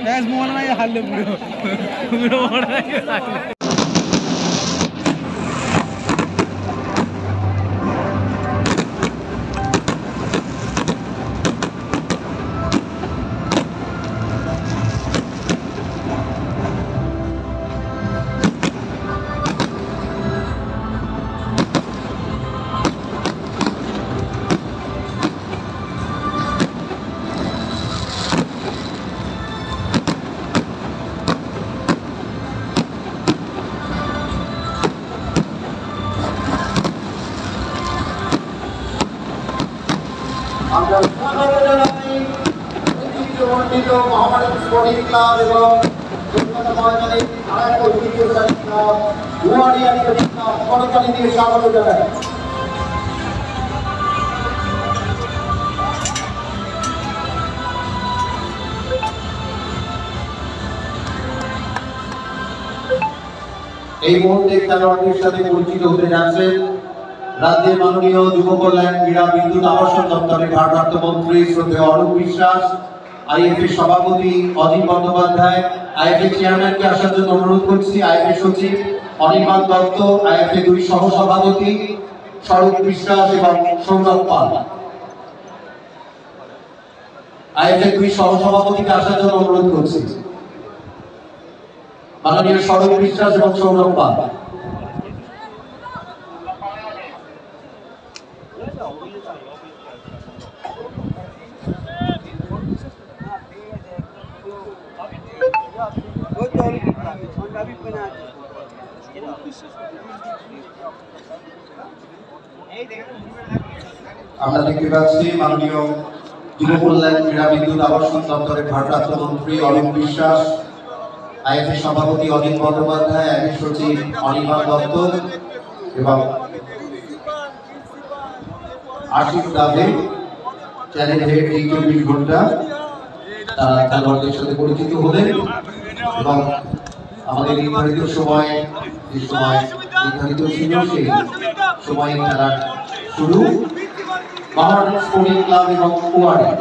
Match মনে নাই হারলে পুরো মনে নাই। আমরা স্বাগত জানাই ঐতিহ্যমণ্ডিত মহামারী স্পোর্টিং ক্লাব এবং কলকাতা ময়দানে আরেক ঐতিহ্যশালী ক্লাব গুয়াহাটি ক্রিকেট ক্লাব করতালি দিয়ে স্বাগত জানাই। এই মুহূর্তে খেলোয়াড়দের সাথে পরিচিত হতে যাচ্ছেন রাজ্যের মাননীয় যুব কল্যাণ ক্রীড়া বিদ্যুৎ আবাসন দপ্তরের ভারপ্রাপ্ত মন্ত্রী শ্রদ্ধেয় অরূপ বিশ্বাস, আইএফএ সভাপতি অজিত বন্দ্যোপাধ্যায়, আইএফএ চেয়ারম্যানকে আসার জন্য অনুরোধ করছি, আইএফএ সচিব অনির্বাণ দত্ত, আইএফএ 2 সহসভাপতি স্বরূপ বিশ্বাস এবং সৌরভ পাল। আইএফএ 2 সহসভাপতিকে আসার জন্য অনুরোধ করছি, মাননীয় স্বরূপ বিশ্বাস এবং সৌরভ পাল। আমরা দেখতে পাচ্ছি মাননীয় যুব কল্যাণ ক্রীড়া বিদ্যুৎ আবাসন দপ্তরের ভারপ্রাপ্ত মন্ত্রী অরূপ বিশ্বাস, আইএফএ সভাপতি অজিত বন্দ্যোপাধ্যায়, আইএফএ সচিব অনির্বাণ দত্ত এবং আশিস দাবে চ্যানেল হেড 24 ঘন্টা তারা খেলোয়াড়দের সাথে পরিচিত হলেন এবং আমাদের নির্ধারিত সময় যে সময় নির্ধারিত ছিল সেই সময়ে খেলার শুরু। মহামারী স্পোর্টিং ক্লাব এবং গুয়াহাটি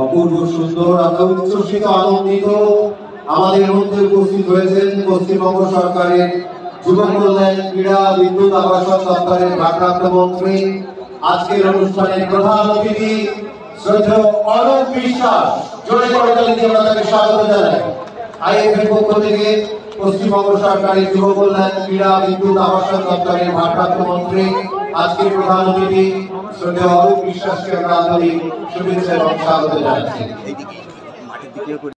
অপূর্ব সুন্দর, আমরা উচ্ছ্বসিত আনন্দিত। আমাদের মধ্যে উপস্থিত হয়েছেন পশ্চিমবঙ্গ সরকারের যুব কল্যাণ ক্রীড়া বিদ্যুৎ আবাসন দপ্তরের ভারপ্রাপ্ত মন্ত্রী, আজকের অনুষ্ঠানের প্রধান অতিথি শ্রদ্ধেয় অরূপ বিশ্বাস। জোরে করতালি দিয়ে আমরা তাকে স্বাগত জানাই। আইএফএ পক্ষ থেকে পশ্চিমবঙ্গ সরকারের যুব কল্যাণ ক্রীড়া বিদ্যুৎ আবাসন দপ্তরের ভারপ্রাপ্ত মন্ত্রী, আজকের প্রধান অতিথি শ্রদ্ধেয় অরূপ বিশ্বাসকে আমরা আন্তরিক শুভেচ্ছা এবং স্বাগত জানাচ্ছি।